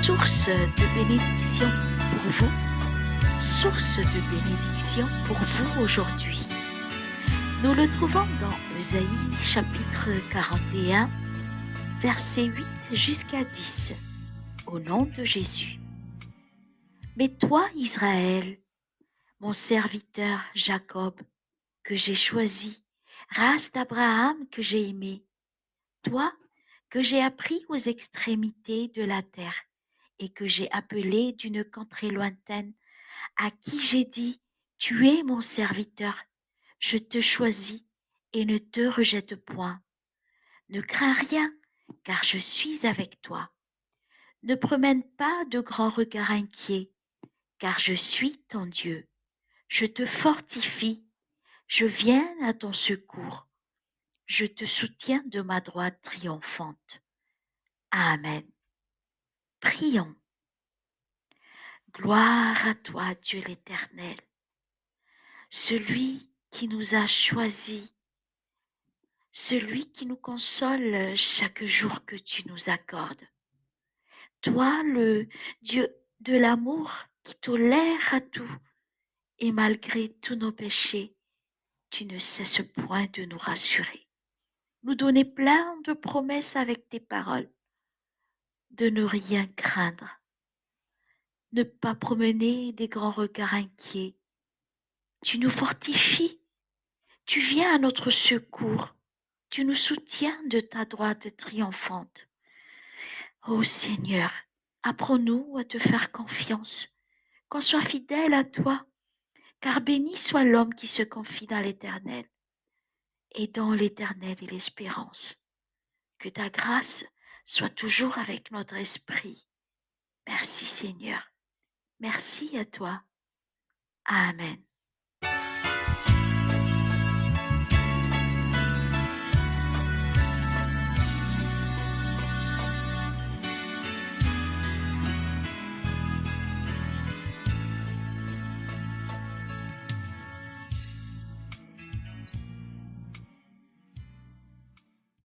source de bénédiction pour vous, source de bénédiction pour vous aujourd'hui. Nous le trouvons dans Ésaïe chapitre 41, versets 8 jusqu'à 10, au nom de Jésus. Mais toi, Israël, mon serviteur Jacob, que j'ai choisi, race d'Abraham que j'ai aimé, toi que j'ai appris aux extrémités de la terre et que j'ai appelé d'une contrée lointaine, à qui j'ai dit, tu es mon serviteur, je te choisis et ne te rejette point. Ne crains rien, car je suis avec toi. Ne promène pas de grands regards inquiets, car je suis ton Dieu. Je te fortifie, je viens à ton secours. Je te soutiens de ma droite triomphante. Amen. Prions. Gloire à toi, Dieu l'Éternel, celui qui nous a choisis, celui qui nous console chaque jour que tu nous accordes. Toi, le Dieu de l'amour qui tolère à tout et malgré tous nos péchés, tu ne cesses point de nous rassurer, nous donner plein de promesses avec tes paroles, de ne rien craindre, ne pas promener des grands regards inquiets. Tu nous fortifies, tu viens à notre secours, tu nous soutiens de ta droite triomphante. Ô Seigneur, apprends-nous à te faire confiance, qu'on soit fidèle à toi, car béni soit l'homme qui se confie dans l'Éternel, et dans l'Éternel est l'espérance. Que ta grâce soit toujours avec notre esprit. Merci Seigneur. Merci à toi. Amen.